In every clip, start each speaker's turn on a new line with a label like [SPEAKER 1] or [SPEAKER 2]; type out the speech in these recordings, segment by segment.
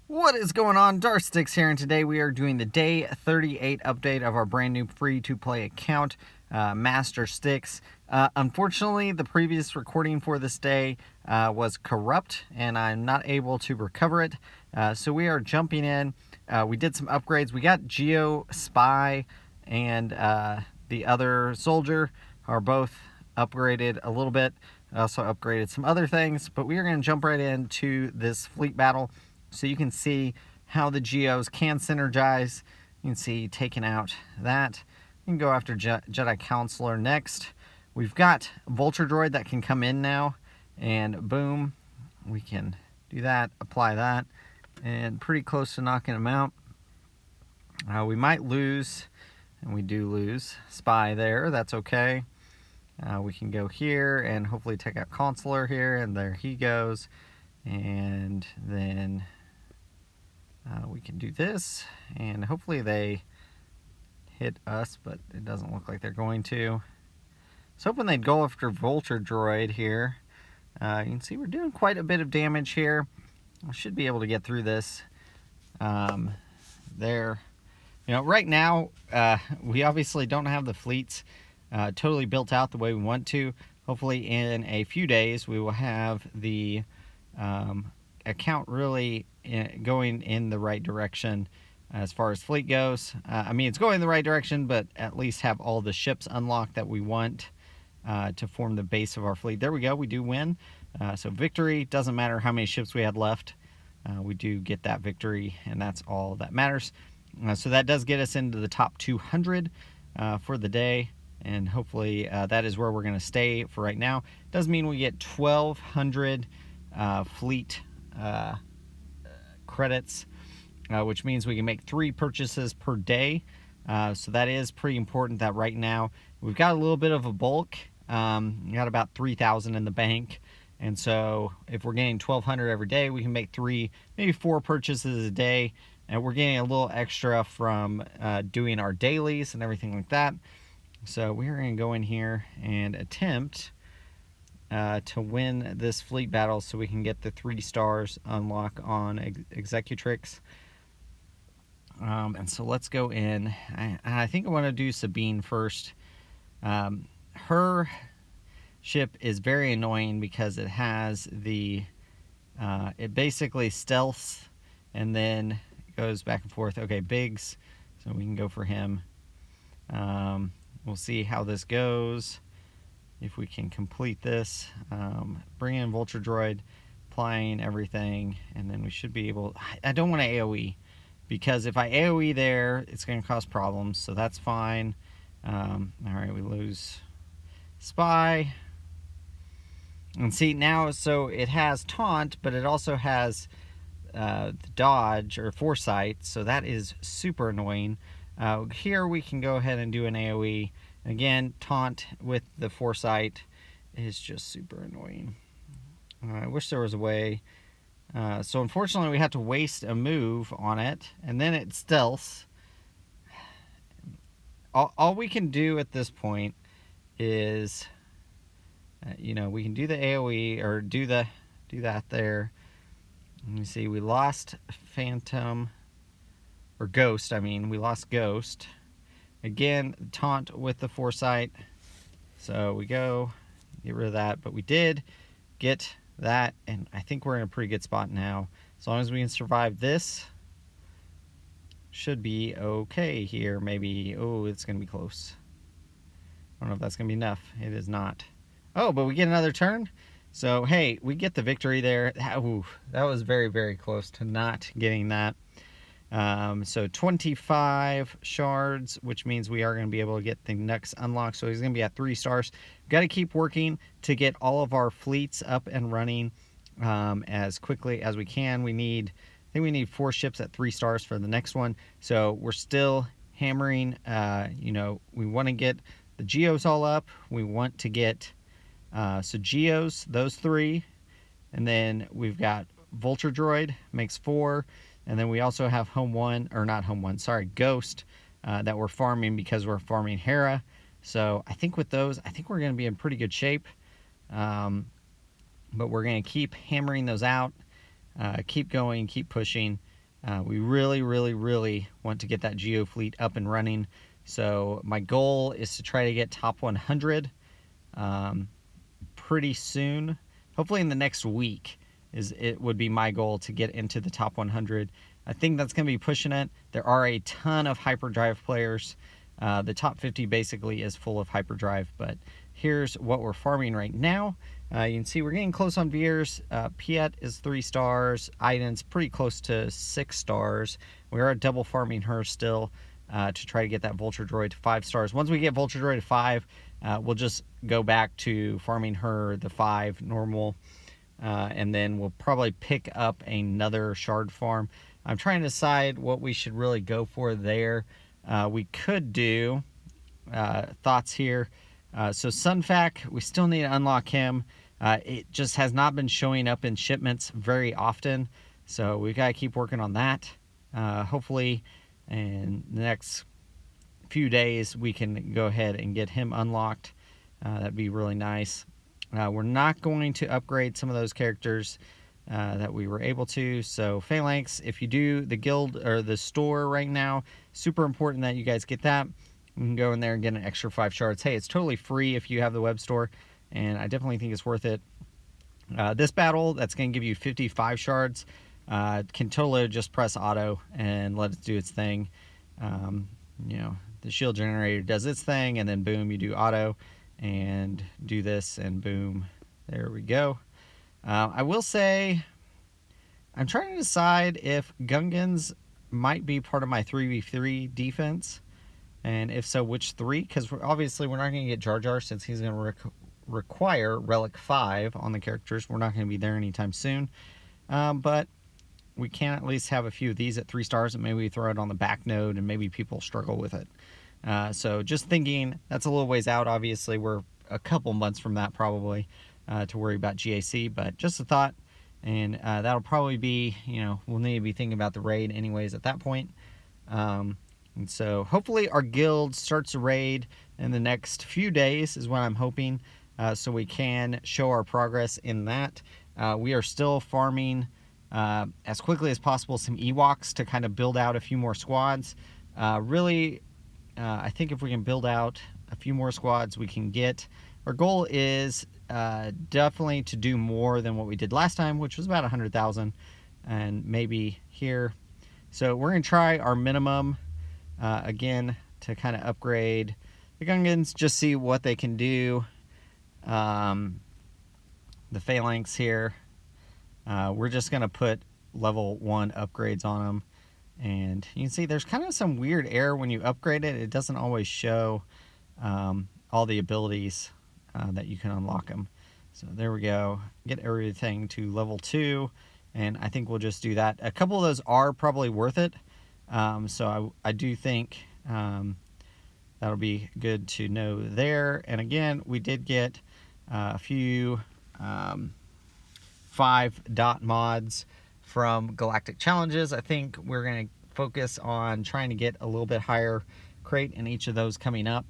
[SPEAKER 1] What is going on? Stix here, and today we are doing the day 38 update of our brand new free-to-play account, Master Stix. Unfortunately, the previous recording for this day was corrupt, and I'm not able to recover it. So we are jumping in. We did some upgrades. We got Geo, Spy, and the other soldier are both upgraded a little bit. I also upgraded some other things, but we are going to jump right into this fleet battle. So you can see how the Geos can synergize. You can see taking out that. You can go after Jedi Counselor next. We've got Vulture Droid that can come in now. And boom, we can do that, apply that. And pretty close to knocking him out. We might lose, and we do lose. Spy there, that's okay. We can go here and hopefully take out Counselor here, and there he goes. And then we can do this, and hopefully they hit us, but it doesn't look like they're going to. I was hoping they'd go after Vulture Droid here. You can see we're doing quite a bit of damage here. I should be able to get through this. There. You know, right now, we obviously don't have the fleets totally built out the way we want to. Hopefully in a few days, we will have the account really going in the right direction as far as fleet goes. I mean, it's going in the right direction, but at least have all the ships unlocked that we want to form the base of our fleet. There we go, we do win. So victory, doesn't matter how many ships we had left. We do get that victory, and that's all that matters. So that does get us into the top 200 for the day, and hopefully that is where we're going to stay for right now. Does mean we get 1,200 fleet credits, which means we can make 3 purchases per day. So that is pretty important that right now we've got a little bit of a bulk. We got about 3,000 in the bank. And so if we're getting 1,200 every day, we can make 3, maybe 4 purchases a day. And we're getting a little extra from doing our dailies and everything like that. So we're going to go in here and attempt to win this fleet battle so we can get the 3 stars unlock on Executrix. And so let's go in. I think I want to do Sabine first. Her ship is very annoying because it has the it basically stealths and then goes back and forth. Okay, Biggs, so we can go for him. We'll see how this goes. If we can complete this, bring in Vulture Droid, applying everything, and then we should be able. I don't want to AoE, because if I AoE there, it's going to cause problems, so that's fine. Alright, we lose Spy. And see, now, so it has Taunt, but it also has the Dodge, or Foresight, so that is super annoying. Here we can go ahead and do an AoE. Again, Taunt with the Foresight is just super annoying. I wish there was a way. So unfortunately, we have to waste a move on it, and then it stealths. All we can do at this point is, you know, we can do the AoE or do that there. Let me see. We lost Phantom or Ghost. I mean, we lost Ghost. Again, Taunt with the Foresight. So we go, get rid of that. But we did get that, and I think we're in a pretty good spot now. As long as we can survive this, should be okay here. Maybe, oh, it's going to be close. I don't know if that's going to be enough. It is not. Oh, but we get another turn. So, hey, we get the victory there. Ooh, that was very, very close to not getting that. So 25 shards, which means we are going to be able to get the next unlock. So he's going to be at 3 stars. We've got to keep working to get all of our fleets up and running as quickly as we can. I think we need 4 ships at 3 stars for the next one. So we're still hammering. You know, we want to get the Geos all up. We want to get so Geos, those 3, and then we've got Vulture Droid, makes 4. And then we also have Ghost that we're farming because we're farming Hera. So I think with those, I think we're going to be in pretty good shape. But we're going to keep hammering those out, keep going, keep pushing. We really, really, really want to get that Geo fleet up and running. So my goal is to try to get top 100 pretty soon. Hopefully in the next week it would be my goal to get into the top 100. I think that's going to be pushing it. There are a ton of hyperdrive players. The top 50 basically is full of hyperdrive, but here's what we're farming right now. You can see we're getting close on Veers. Piet is 3 stars. Iden's pretty close to 6 stars. We are double farming her still to try to get that Vulture Droid to 5 stars. Once we get Vulture Droid to 5, we'll just go back to farming her the 5 normal, and then we'll probably pick up another shard farm. I'm trying to decide what we should really go for there. We could do thoughts here. So Sunfac, we still need to unlock him. It just has not been showing up in shipments very often, so we got to keep working on that. Hopefully in the next few days we can go ahead and get him unlocked. That'd be really nice. We're not going to upgrade some of those characters that we were able to. So Phalanx, if you do the guild or the store right now, super important that you guys get that. You can go in there and get an extra 5 shards. Hey, it's totally free if you have the web store, and I definitely think it's worth it. This battle, that's going to give you 55 shards. Can totally just press auto and let it do its thing. You know, the shield generator does its thing, and then boom, you do auto and do this, and boom, there we go. I will say, I'm trying to decide if Gungans might be part of my 3v3 defense, and if so, which 3? Because obviously we're not going to get Jar Jar since he's going to require Relic 5 on the characters. We're not going to be there anytime soon, but we can at least have a few of these at 3 stars, and maybe we throw it on the back node, and maybe people struggle with it. So just thinking, that's a little ways out. Obviously, we're a couple months from that probably to worry about GAC, but just a thought. And that'll probably be, you know, we'll need to be thinking about the raid anyways at that point. And so hopefully our guild starts a raid in the next few days is what I'm hoping, so we can show our progress in that. We are still farming as quickly as possible some Ewoks to kind of build out a few more squads. Really, I think if we can build out a few more squads, we can get... Our goal is definitely to do more than what we did last time, which was about 100,000, and maybe here. So we're going to try our minimum again to kind of upgrade the Gungans, just see what they can do. The Phalanx here, we're just going to put level 1 upgrades on them. And you can see there's kind of some weird error when you upgrade it. It doesn't always show all the abilities that you can unlock them. So there we go. Get everything to level 2, and I think we'll just do that. A couple of those are probably worth it. So I do think that'll be good to know there. And again, we did get a few 5-dot mods from Galactic Challenges. I think we're going to focus on trying to get a little bit higher crate in each of those coming up.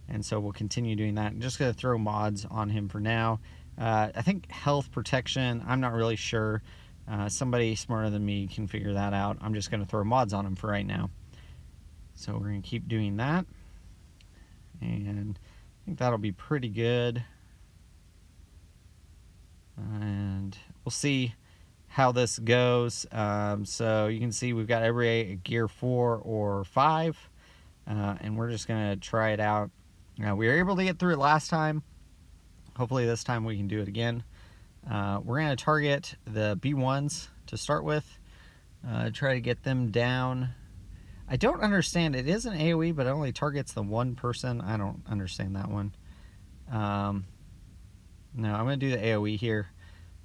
[SPEAKER 1] And so we'll continue doing that. I'm just going to throw mods on him for now. I think health protection, I'm not really sure. Somebody smarter than me can figure that out. I'm just going to throw mods on him for right now. So we're going to keep doing that. And I think that'll be pretty good. And we'll see how this goes. So you can see we've got every gear 4 or 5. And we're just going to try it out. We were able to get through it last time. Hopefully this time we can do it again. We're going to target the B1s to start with. Try to get them down. I don't understand. It is an AoE, but it only targets the one person. I don't understand that one. No, I'm going to do the AoE here.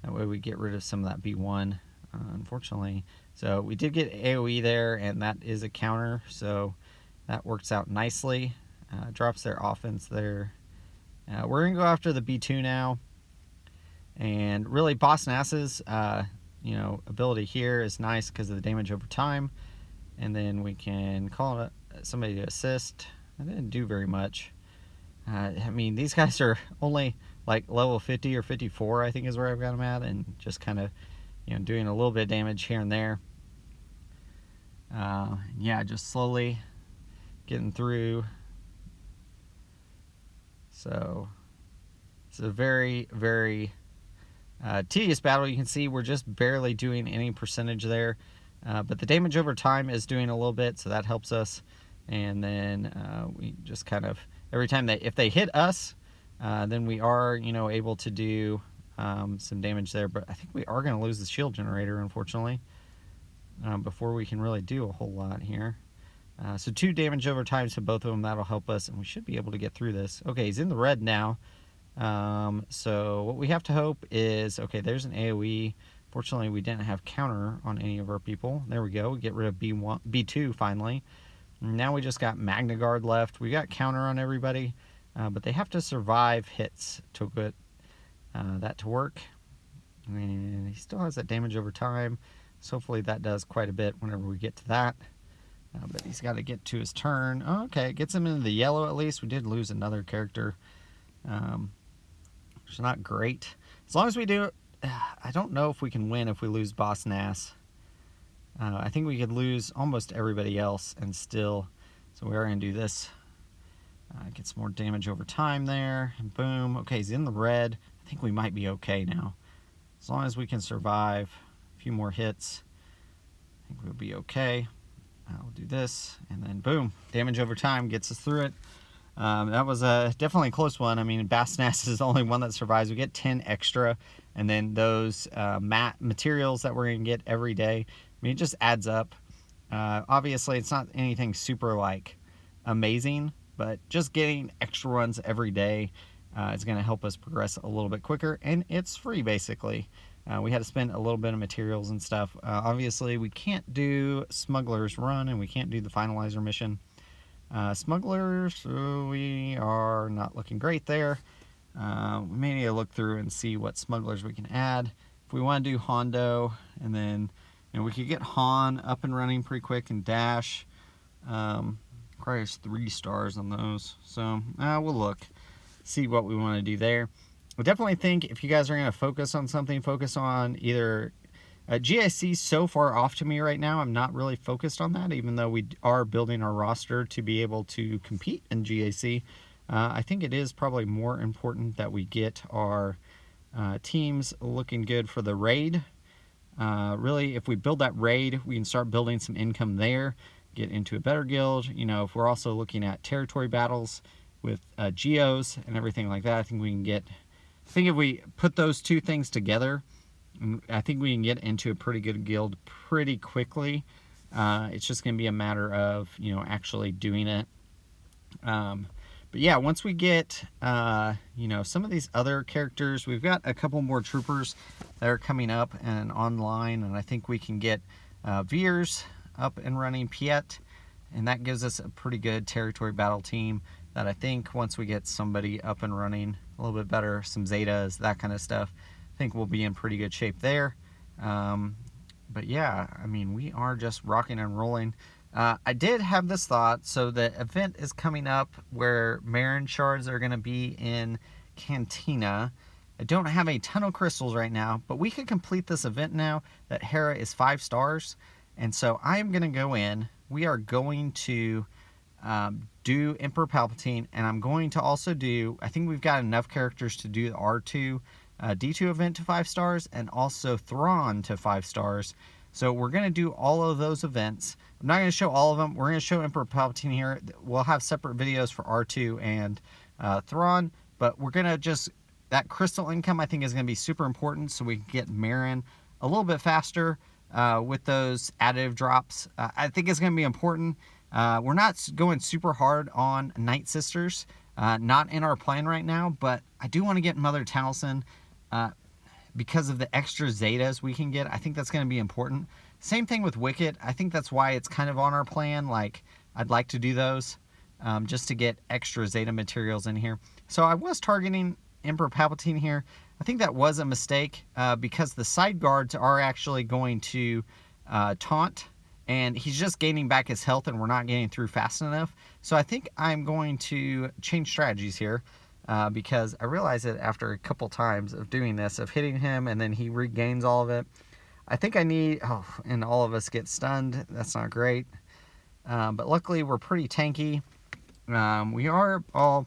[SPEAKER 1] That way we get rid of some of that B1, unfortunately. So we did get AoE there, and that is a counter. So that works out nicely. Drops their offense there. We're going to go after the B2 now. And really, Boss Nass's ability here is nice because of the damage over time. And then we can call somebody to assist. I didn't do very much. I mean, these guys are only like level 50 or 54, I think is where I've got them at. And just kind of, doing a little bit of damage here and there. Yeah, just slowly getting through. So it's a very, very tedious battle. You can see we're just barely doing any percentage there. But the damage over time is doing a little bit, so that helps us. And then we just kind of, every time if they hit us, then we are, able to do some damage there. But I think we are going to lose the shield generator, unfortunately, before we can really do a whole lot here. So 2 damage over time to both of them. That'll help us, and we should be able to get through this. Okay, he's in the red now. So what we have to hope is, okay, there's an AoE. Fortunately, we didn't have counter on any of our people. There we go. We get rid of B2 finally. Now we just got Magna Guard left. We got counter on everybody, but they have to survive hits to get that to work. And he still has that damage over time, so hopefully that does quite a bit whenever we get to that. But he's got to get to his turn. Oh, okay, it gets him into the yellow at least. We did lose another character, which is not great. As long as we do, I don't know if we can win if we lose Boss Nass. I think we could lose almost everybody else and still, so we are going to do this. Get some more damage over time there, and boom. Okay, he's in the red. I think we might be okay now. As long as we can survive a few more hits, I think we'll be okay. We'll do this, and then boom, damage over time gets us through it. That was definitely a close one. I mean, Boss Nass is the only one that survives. We get 10 extra, and then those materials that we're going to get every day, I mean, it just adds up. Obviously, it's not anything super, like, amazing, but just getting extra ones every day is going to help us progress a little bit quicker, and it's free, basically. We had to spend a little bit of materials and stuff. Obviously, we can't do Smuggler's Run, and we can't do the Finalizer mission. Smugglers, we are not looking great there. We may need to look through and see what smugglers we can add. If we want to do Hondo, and then we could get Han up and running pretty quick and Dash. Requires 3 stars on those. So we'll look, see what we want to do there. I definitely think if you guys are going to focus on something, focus on either GIC so far off to me right now. I'm not really focused on that, even though we are building our roster to be able to compete in GIC. I think it is probably more important that we get our teams looking good for the raid. Really, if we build that raid, we can start building some income there, get into a better guild. If we're also looking at territory battles with Geos and everything like that, I think we can get... I think if we put those 2 things together, I think we can get into a pretty good guild pretty quickly. It's just going to be a matter of, actually doing it. But yeah, once we get, some of these other characters, we've got a couple more troopers that are coming up and online, and I think we can get Veers up and running, Piet, and that gives us a pretty good territory battle team that I think once we get somebody up and running a little bit better, some Zetas, that kind of stuff, I think we'll be in pretty good shape there. But yeah, I mean, we are just rocking and rolling. I did have this thought, so the event is coming up where Marin shards are going to be in Cantina. I don't have a ton of crystals right now, but we could complete this event now that Hera is 5 stars. And so I am going to go in. We are going to do Emperor Palpatine, and I'm going to also do, I think we've got enough characters to do the R2 D2 event to 5 stars, and also Thrawn to 5 stars. So we're going to do all of those events. I'm not going to show all of them. We're going to show Emperor Palpatine here. We'll have separate videos for R2 and Thrawn, but we're going to just, that crystal income I think is going to be super important, so we can get Marin a little bit faster with those additive drops. I think it's going to be important. We're not going super hard on Night Sisters, not in our plan right now, but I do want to get Mother Taliesin because of the extra Zetas we can get. I think that's going to be important. Same thing with Wicket. I think that's why it's kind of on our plan. Like, I'd like to do those just to get extra Zeta materials in here. So I was targeting Emperor Palpatine here. I think that was a mistake because the side guards are actually going to taunt, and he's just gaining back his health and we're not getting through fast enough. So I think I'm going to change strategies here because I realize that after a couple times of doing this, of hitting him and then he regains all of it, I think I need, oh, and all of us get stunned. That's not great. But luckily we're pretty tanky. We are all,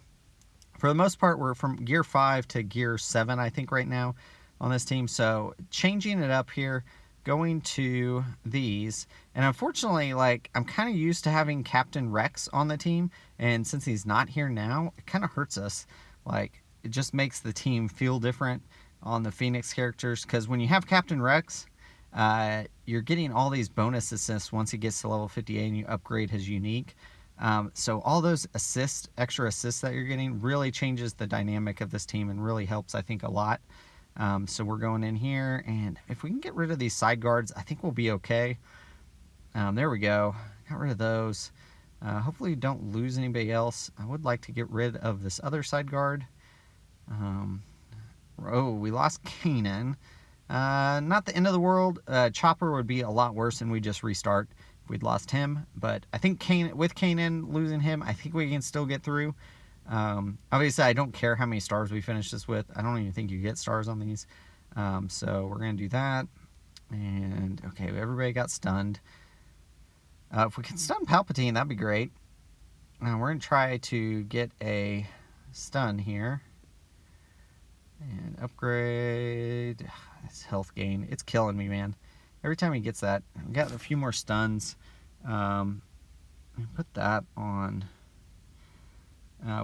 [SPEAKER 1] for the most part, we're from gear 5 to gear 7, I think, right now on this team. So changing it up here, going to these, and unfortunately, like, I'm kind of used to having Captain Rex on the team, and since he's not here now, it kind of hurts us. Like, it just makes the team feel different on the Phoenix characters, because when you have Captain Rex, you're getting all these bonus assists once he gets to level 58 and you upgrade his unique. So all those assists, extra assists that you're getting really changes the dynamic of this team and really helps, I think, a lot. So we're going in here, and if we can get rid of these side guards, I think we'll be okay. There we go. Got rid of those. Hopefully we don't lose anybody else. I would like to get rid of this other side guard. Oh, we lost Kanan. Not the end of the world. Chopper would be a lot worse, and we just restart if we'd lost him. But I think with Kanan losing him, I think we can still get through. Obviously, I don't care how many stars we finish this with. I don't even think you get stars on these. So we're going to do that. And, okay, everybody got stunned. If we can stun Palpatine, that'd be great. We're going to try to get a stun here. And upgrade. This health gain. It's killing me, man. Every time he gets that. We got a few more stuns. Put that on.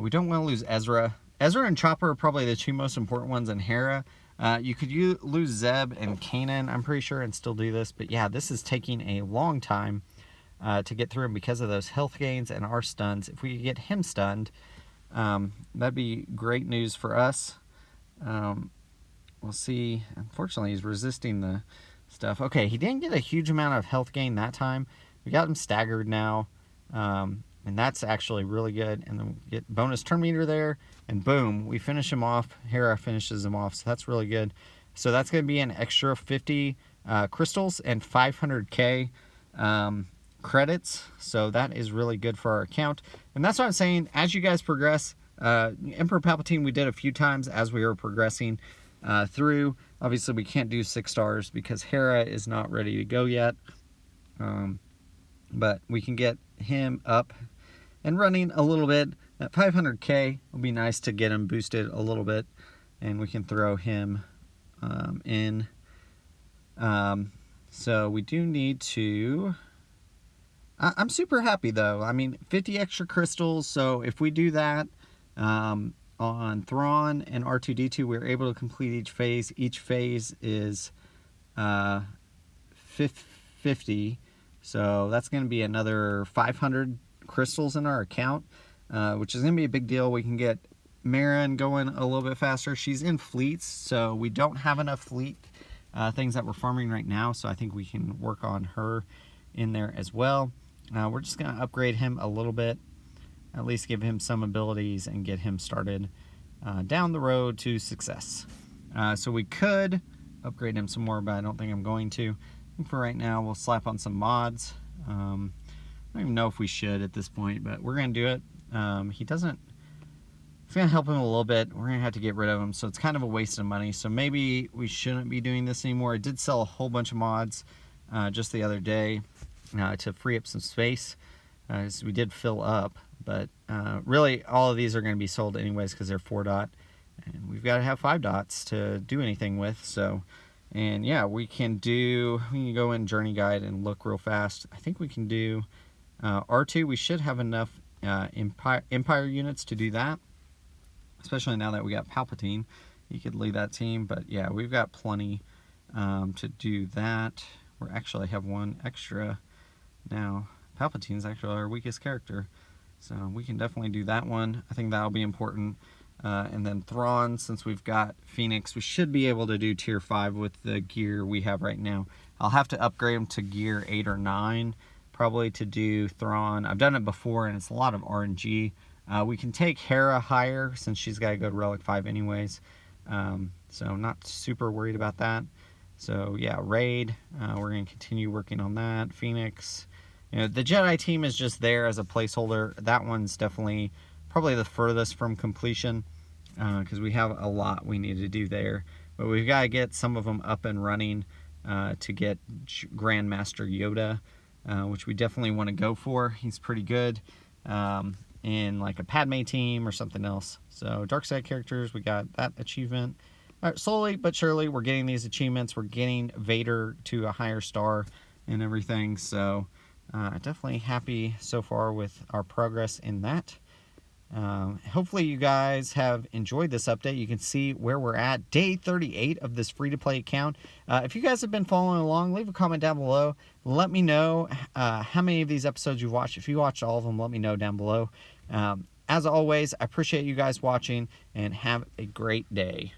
[SPEAKER 1] We don't want to lose Ezra. Ezra and Chopper are probably the two most important ones, and Hera. You could lose Zeb and Kanan, I'm pretty sure, and still do this. But yeah, this is taking a long time to get through him because of those health gains and our stuns. If we could get him stunned, that'd be great news for us. We'll see. Unfortunately, he's resisting the stuff. Okay, he didn't get a huge amount of health gain that time. We got him staggered now. And that's actually really good. And then we get bonus turn meter there, and boom, we finish him off. Hera finishes him off, so that's really good. So that's going to be an extra 50 crystals and 500k credits. So that is really good for our account. And that's what I'm saying. As you guys progress, Emperor Palpatine we did a few times as we were progressing through. Obviously, we can't do 6 stars because Hera is not ready to go yet. But we can get him up and running a little bit. That 500k will be nice to get him boosted a little bit, and we can throw him in. So we do need to. I'm super happy though. I mean, 50 extra crystals. So if we do that on Thrawn and R2D2, we're able to complete each phase. Each phase is 50. So that's going to be another 500 crystals in our account, which is going to be a big deal. We can get Marin going a little bit faster. She's in fleets, so we don't have enough fleet things that we're farming right now, so I think we can work on her in there as well. We're just going to upgrade him a little bit, at least give him some abilities and get him started down the road to success. So we could upgrade him some more, but I don't think I'm going to. For right now, we'll slap on some mods. I don't even know if we should at this point, but we're going to do it. He doesn't... It's going to help him a little bit. We're going to have to get rid of him, so it's kind of a waste of money. So maybe we shouldn't be doing this anymore. I did sell a whole bunch of mods just the other day to free up some space. So we did fill up, but really all of these are going to be sold anyways because they're 4-dot. And we've got to have 5 dots to do anything with, so... And yeah, we can go in Journey Guide and look real fast. I think we can do R2. We should have enough Empire units to do that, especially now that we got Palpatine. He could lead that team, but yeah, we've got plenty to do that. We actually have one extra now. Palpatine's actually our weakest character, so we can definitely do that one. I think that'll be important. And then Thrawn, since we've got Phoenix, we should be able to do tier 5 with the gear we have right now. I'll have to upgrade him to gear 8 or 9 probably to do Thrawn. I've done it before and it's a lot of RNG. We can take Hera higher since she's got to go to Relic 5 anyways. So I'm not super worried about that. So yeah, Raid, we're going to continue working on that. Phoenix, you know, the Jedi team is just there as a placeholder. That one's definitely probably the furthest from completion because we have a lot we need to do there. But we've got to get some of them up and running to get Grandmaster Yoda, which we definitely want to go for. He's pretty good in like a Padme team or something else. So dark side characters, we got that achievement. Slowly but surely, we're getting these achievements. We're getting Vader to a higher star and everything. So definitely happy so far with our progress in that. Hopefully you guys have enjoyed this update. You can see where we're at, day 38 of this free-to-play account. If you guys have been following along, leave a comment down below. Let me know how many of these episodes you've watched. If you watched all of them, let me know down below. As always, I appreciate you guys watching, and have a great day.